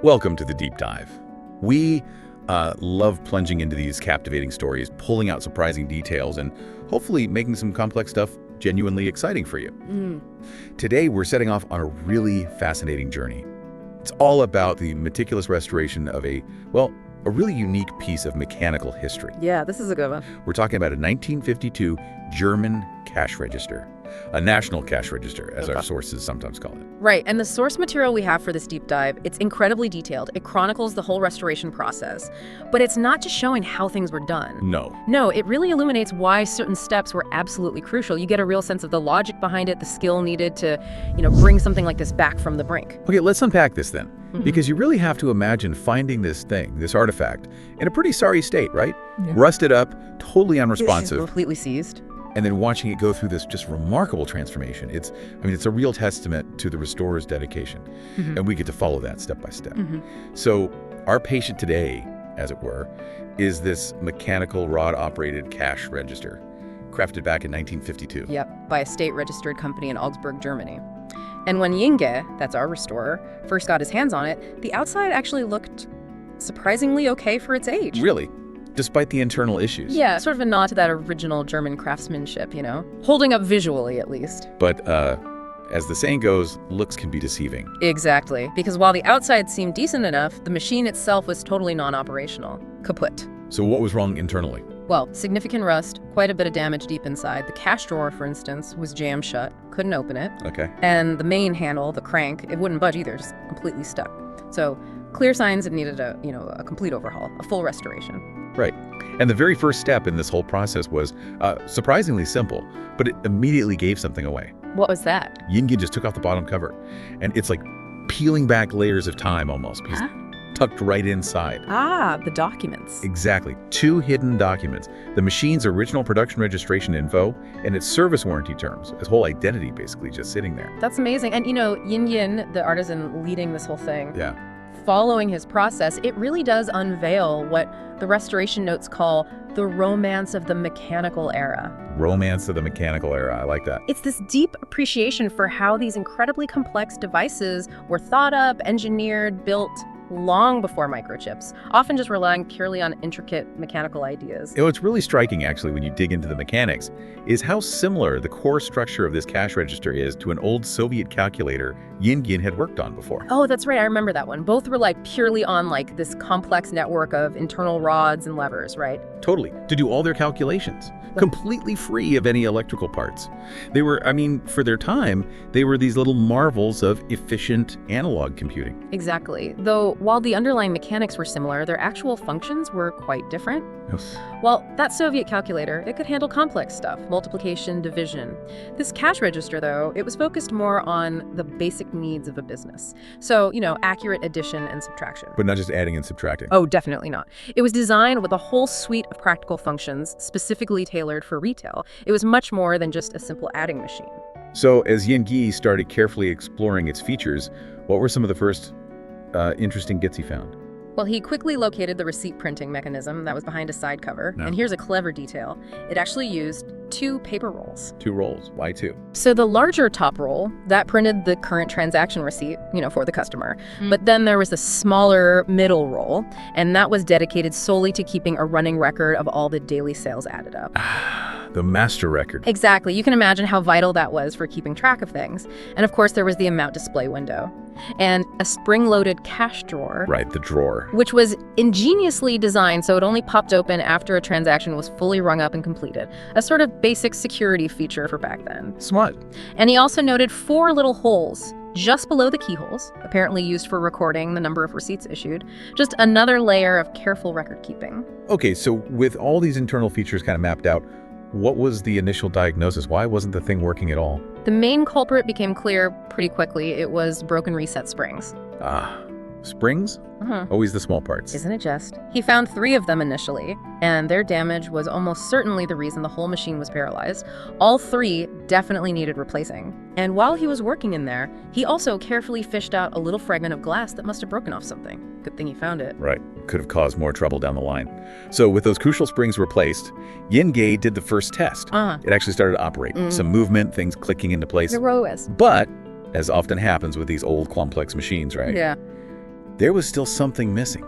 Welcome to the Deep Dive. We love plunging into these captivating stories, pulling out surprising details, and hopefully making some complex stuff genuinely exciting for you. Today, we're setting off on a really fascinating journey. It's all about the meticulous restoration of a really unique piece of mechanical history. Yeah, this is a good one. We're talking about a 1952 German cash register, a national cash register, as our sources sometimes call it. Right, and the source material we have for this deep dive, it's incredibly detailed. It chronicles the whole restoration process. But it's not just showing how things were done. No, it really illuminates why certain steps were absolutely crucial. You get a real sense of the logic behind it, the skill needed to, bring something like this back from the brink. Okay, let's unpack this then. Because you really have to imagine finding this thing, this artifact, in a pretty sorry state, right? Yeah. Rusted up, totally unresponsive. Completely seized. And then watching it go through this just remarkable transformation. It's a real testament to the restorer's dedication. And we get to follow that step by step. So our patient today, as it were, is this mechanical rod-operated cash register, crafted back in 1952. Yep, by a state-registered company in Augsburg, Germany. And when Yinge, that's our restorer, first got his hands on it, the outside actually looked surprisingly okay for its age. Really? Despite the internal issues? Yeah, sort of a nod to that original German craftsmanship, holding up visually, at least. But as the saying goes, looks can be deceiving. Exactly, because while the outside seemed decent enough, the machine itself was totally non-operational. Kaput. So what was wrong internally? Well, significant rust, quite a bit of damage deep inside. The cash drawer, for instance, was jammed shut, couldn't open it. Okay. And the main handle, the crank, it wouldn't budge either, just completely stuck. So clear signs it needed a complete overhaul, a full restoration. Right. And the very first step in this whole process was surprisingly simple, but it immediately gave something away. What was that? Yinge just took off the bottom cover, and it's like peeling back layers of time almost, because tucked right inside. Ah, the documents. Exactly. 2 hidden documents. The machine's original production registration info and its service warranty terms. Its whole identity basically just sitting there. That's amazing. And Yin, the artisan leading this whole thing, following his process, it really does unveil what the restoration notes call the romance of the mechanical era. Romance of the mechanical era. I like that. It's this deep appreciation for how these incredibly complex devices were thought up, engineered, built long before microchips, often just relying purely on intricate mechanical ideas. What's really striking, actually, when you dig into the mechanics, is how similar the core structure of this cash register is to an old Soviet calculator Yinge had worked on before. Oh, that's right. I remember that one. Both were purely on this complex network of internal rods and levers, right? Totally. To do all their calculations, completely free of any electrical parts. They were, for their time, they were these little marvels of efficient analog computing. Exactly. Though, while the underlying mechanics were similar, their actual functions were quite different. Yes. Well, that Soviet calculator, it could handle complex stuff, multiplication, division. This cash register, though, it was focused more on the basic needs of a business. So, accurate addition and subtraction. But not just adding and subtracting. Oh, definitely not. It was designed with a whole suite of practical functions specifically tailored for retail. It was much more than just a simple adding machine. So as Yinge started carefully exploring its features, what were some of the first interesting bits he found? Well, he quickly located the receipt printing mechanism that was behind a side cover. No. And here's a clever detail. It actually used 2 paper rolls. 2 rolls. Why 2? So the larger top roll, that printed the current transaction receipt, for the customer. But then there was a smaller middle roll, and that was dedicated solely to keeping a running record of all the daily sales added up. The master record. Exactly. You can imagine how vital that was for keeping track of things. And of course, there was the amount display window and a spring-loaded cash drawer. Right, the drawer. Which was ingeniously designed so it only popped open after a transaction was fully rung up and completed. A sort of basic security feature for back then. Smart. And he also noted 4 little holes just below the keyholes, apparently used for recording the number of receipts issued. Just another layer of careful record keeping. Okay, so with all these internal features kind of mapped out, what was the initial diagnosis? Why wasn't the thing working at all? The main culprit became clear pretty quickly. It was broken reset springs. Springs? Always the small parts. Isn't it just? He found 3 of them initially, and their damage was almost certainly the reason the whole machine was paralyzed. All 3 definitely needed replacing. And while he was working in there, he also carefully fished out a little fragment of glass that must have broken off something. Good thing he found it. Right. Could have caused more trouble down the line. So with those crucial springs replaced, Yinge did the first test. It actually started to operate. Some movement, things clicking into place. The ROAS. But, as often happens with these old complex machines, right? Yeah. there was still something missing.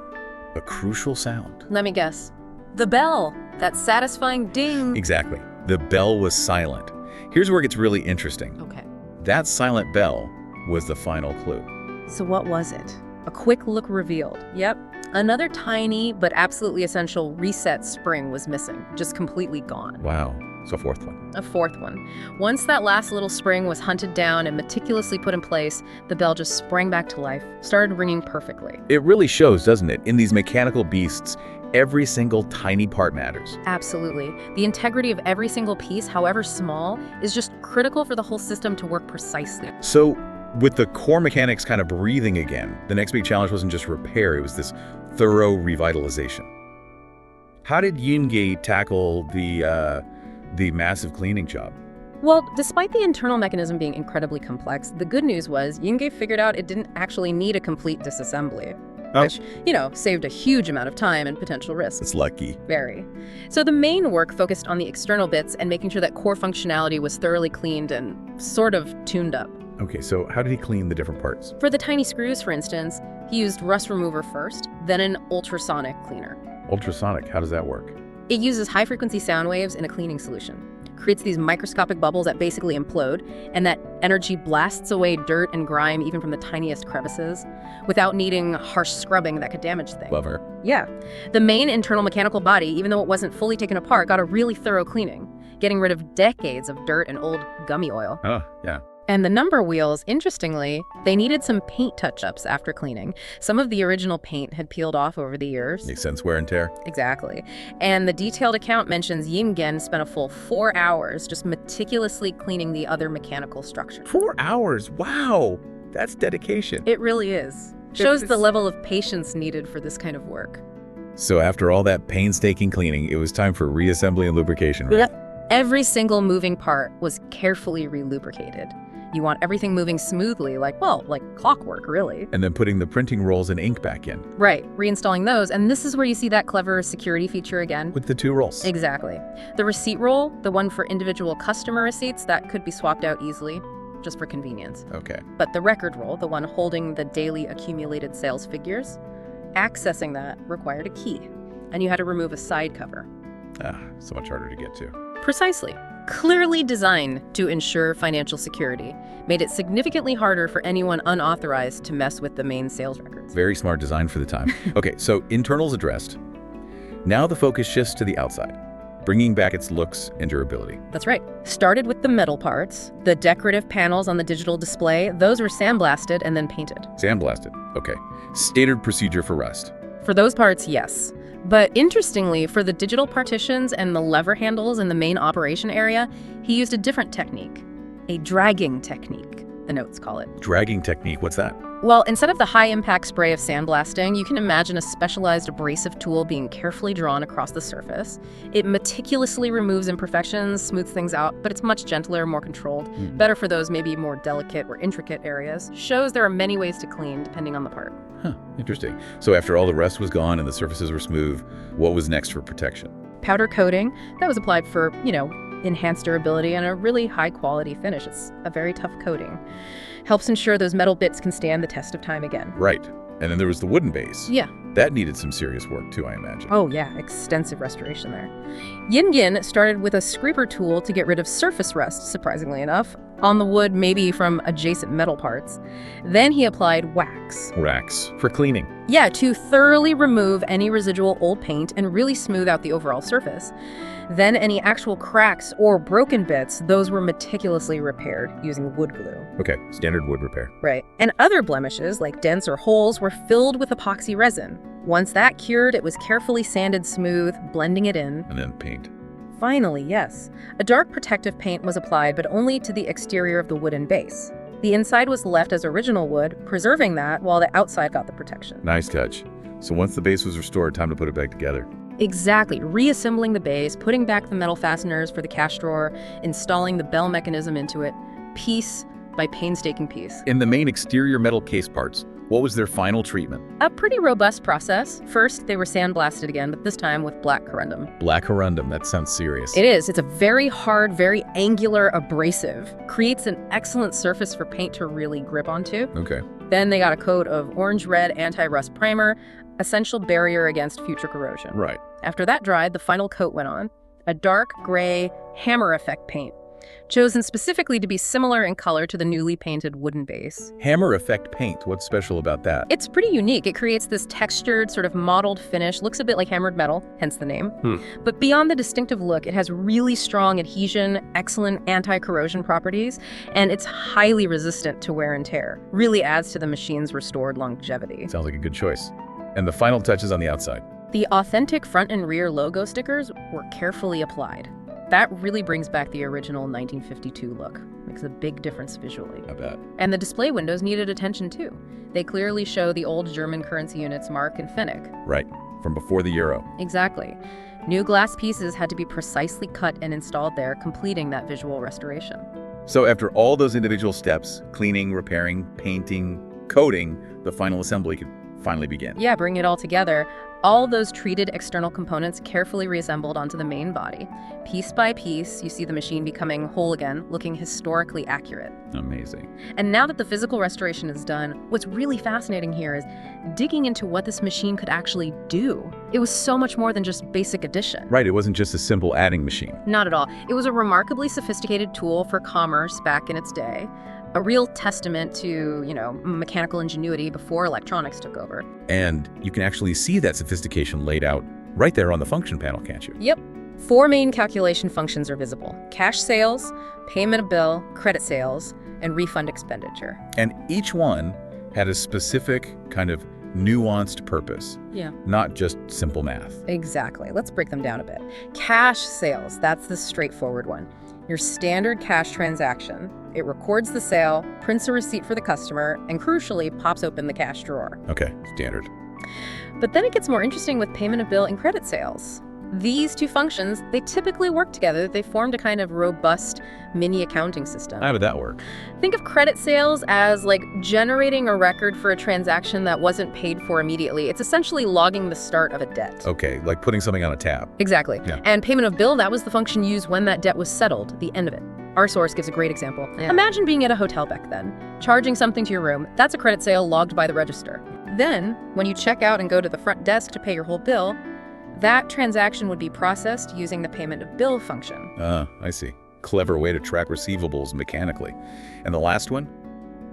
A crucial sound. Let me guess. The bell. That satisfying ding. Exactly. The bell was silent. Here's where it gets really interesting. Okay. That silent bell was the final clue. So what was it? A quick look revealed. Yep. Another tiny but absolutely essential reset spring was missing, just completely gone. Wow. So a fourth one. A fourth one. Once that last little spring was hunted down and meticulously put in place, the bell just sprang back to life, started ringing perfectly. It really shows, doesn't it? In these mechanical beasts, every single tiny part matters. Absolutely. The integrity of every single piece, however small, is just critical for the whole system to work precisely. So with the core mechanics kind of breathing again, the next big challenge wasn't just repair, it was this thorough revitalization. How did Yingge tackle the massive cleaning job? Well, despite the internal mechanism being incredibly complex, the good news was Yingge figured out it didn't actually need a complete disassembly. Which, saved a huge amount of time and potential risks. It's lucky. Very. So the main work focused on the external bits and making sure that core functionality was thoroughly cleaned and sort of tuned up. Okay, so how did he clean the different parts? For the tiny screws, for instance, he used rust remover first, then an ultrasonic cleaner. Ultrasonic, how does that work? It uses high-frequency sound waves in a cleaning solution. Creates these microscopic bubbles that basically implode, and that energy blasts away dirt and grime even from the tiniest crevices, without needing harsh scrubbing that could damage things. Clever. Yeah. The main internal mechanical body, even though it wasn't fully taken apart, got a really thorough cleaning, getting rid of decades of dirt and old gummy oil. Oh, yeah. And the number wheels, interestingly, they needed some paint touch-ups after cleaning. Some of the original paint had peeled off over the years. Makes sense, wear and tear. Exactly. And the detailed account mentions Yingen spent a full 4 hours just meticulously cleaning the other mechanical structure. 4 hours? Wow! That's dedication. It really is. Shows the level of patience needed for this kind of work. So after all that painstaking cleaning, it was time for reassembly and lubrication, right? Yep. Every single moving part was carefully re-lubricated. You want everything moving smoothly, like clockwork, really. And then putting the printing rolls and ink back in. Right, reinstalling those, and this is where you see that clever security feature again. With the 2 rolls. Exactly. The receipt roll, the one for individual customer receipts, that could be swapped out easily, just for convenience. Okay. But the record roll, the one holding the daily accumulated sales figures, accessing that required a key, and you had to remove a side cover. So much harder to get to. Precisely. Clearly designed to ensure financial security, made it significantly harder for anyone unauthorized to mess with the main sales records. Very smart design for the time. Okay, so internals addressed. Now the focus shifts to the outside, bringing back its looks and durability. That's right. Started with the metal parts, the decorative panels on the digital display, those were sandblasted and then painted. Sandblasted, okay. Standard procedure for rust. For those parts, yes. But interestingly, for the digital partitions and the lever handles in the main operation area, he used a different technique. A dragging technique, the notes call it. Dragging technique, what's that? Well, instead of the high-impact spray of sandblasting, you can imagine a specialized abrasive tool being carefully drawn across the surface. It meticulously removes imperfections, smooths things out, but it's much gentler, more controlled. Better for those maybe more delicate or intricate areas. Shows there are many ways to clean, depending on the part. Huh, interesting. So after all the rust was gone and the surfaces were smooth, what was next for protection? Powder coating, that was applied for, enhanced durability and a really high-quality finish. It's a very tough coating. Helps ensure those metal bits can stand the test of time again. Right. And then there was the wooden base. Yeah. That needed some serious work too, I imagine. Oh yeah, extensive restoration there. Yingen started with a scraper tool to get rid of surface rust, surprisingly enough, on the wood maybe from adjacent metal parts. Then he applied wax. Wax for cleaning. Yeah, to thoroughly remove any residual old paint and really smooth out the overall surface. Then any actual cracks or broken bits, those were meticulously repaired using wood glue. Okay, standard wood repair. Right. And other blemishes, like dents or holes, were filled with epoxy resin. Once that cured, it was carefully sanded smooth, blending it in. And then paint. Finally, yes. A dark protective paint was applied, but only to the exterior of the wooden base. The inside was left as original wood, preserving that while the outside got the protection. Nice touch. So once the base was restored, time to put it back together. Exactly. Reassembling the base, putting back the metal fasteners for the cash drawer, installing the bell mechanism into it, piece by painstaking piece. In the main exterior metal case parts, what was their final treatment? A pretty robust process. First, they were sandblasted again, but this time with black corundum. Black corundum, that sounds serious. It is. It's a very hard, very angular abrasive. Creates an excellent surface for paint to really grip onto. Okay. Then they got a coat of orange-red anti-rust primer, essential barrier against future corrosion. Right. After that dried, the final coat went on, a dark gray hammer effect paint, chosen specifically to be similar in color to the newly painted wooden base. Hammer effect paint, what's special about that? It's pretty unique. It creates this textured, sort of mottled finish, looks a bit like hammered metal, hence the name. But beyond the distinctive look, it has really strong adhesion, excellent anti-corrosion properties, and it's highly resistant to wear and tear. Really adds to the machine's restored longevity. Sounds like a good choice. And the final touches on the outside. The authentic front and rear logo stickers were carefully applied. That really brings back the original 1952 look. Makes a big difference visually. I bet. And the display windows needed attention too. They clearly show the old German currency units Mark and Pfennig. Right, from before the euro. Exactly. New glass pieces had to be precisely cut and installed there, completing that visual restoration. So after all those individual steps, cleaning, repairing, painting, coating, the final assembly could finally begin. Yeah, bring it all together. All those treated external components carefully reassembled onto the main body. Piece by piece, you see the machine becoming whole again, looking historically accurate. Amazing. And now that the physical restoration is done, what's really fascinating here is digging into what this machine could actually do. It was so much more than just basic addition. Right, it wasn't just a simple adding machine. Not at all. It was a remarkably sophisticated tool for commerce back in its day. A real testament to, mechanical ingenuity before electronics took over. And you can actually see that sophistication laid out right there on the function panel, can't you? Yep. 4 main calculation functions are visible: cash sales, payment of bill, credit sales, and refund expenditure. And each one had a specific kind of nuanced purpose. Yeah. Not just simple math. Exactly. Let's break them down a bit. Cash sales, that's the straightforward one. Your standard cash transaction. It records the sale, prints a receipt for the customer, and crucially, pops open the cash drawer. Okay, standard. But then it gets more interesting with payment of bill and credit sales. These two functions, they typically work together. They formed a kind of robust mini accounting system. How did that work? Think of credit sales as like generating a record for a transaction that wasn't paid for immediately. It's essentially logging the start of a debt. Okay, like putting something on a tab. Exactly. Yeah. And payment of bill, that was the function used when that debt was settled, the end of it. Our source gives a great example. Yeah. Imagine being at a hotel back then, charging something to your room. That's a credit sale logged by the register. Then, when you check out and go to the front desk to pay your whole bill, that transaction would be processed using the payment of bill function. I see. Clever way to track receivables mechanically. And the last one?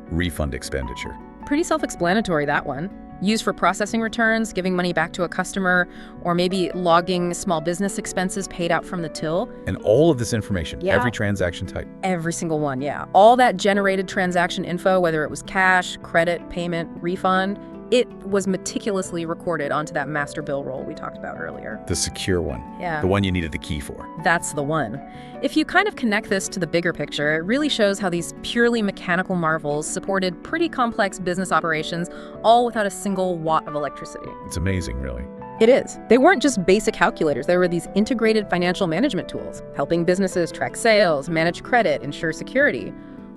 Refund expenditure. Pretty self-explanatory, that one. Used for processing returns, giving money back to a customer, or maybe logging small business expenses paid out from the till. And all of this information, Yeah. every transaction type. Every single one, yeah. All that generated transaction info, whether it was cash, credit, payment, refund, it was meticulously recorded onto that master bill roll we talked about earlier. The secure one. Yeah. The one you needed the key for. That's the one. If you kind of connect this to the bigger picture, it really shows how these purely mechanical marvels supported pretty complex business operations, all without a single watt of electricity. It's amazing, really. It is. They weren't just basic calculators. They were these integrated financial management tools, helping businesses track sales, manage credit, ensure security,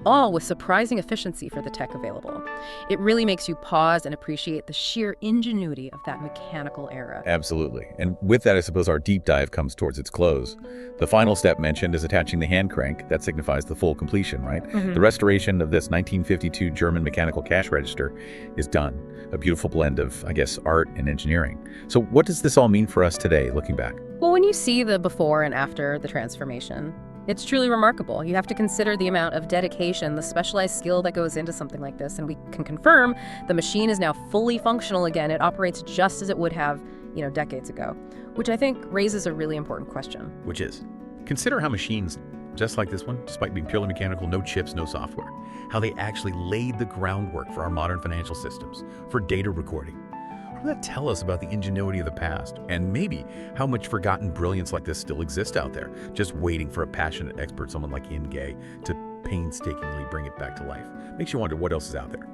all with surprising efficiency for the tech available. It really makes you pause and appreciate the sheer ingenuity of that mechanical era. Absolutely. And with that, I suppose our deep dive comes towards its close. The final step mentioned is attaching the hand crank. That signifies the full completion, right? The restoration of this 1952 German mechanical cash register is done. A beautiful blend of, I guess, art and engineering. So what does this all mean for us today, looking back? Well, when you see the before and after the transformation, it's truly remarkable. You have to consider the amount of dedication, the specialized skill that goes into something like this, and we can confirm the machine is now fully functional again. It operates just as it would have, decades ago, which I think raises a really important question. Which is, consider how machines, just like this one, despite being purely mechanical, no chips, no software, how they actually laid the groundwork for our modern financial systems, for data recording. What does that tell us about the ingenuity of the past? And maybe how much forgotten brilliance like this still exists out there, just waiting for a passionate expert, someone like Ian Gay, to painstakingly bring it back to life. Makes you wonder what else is out there.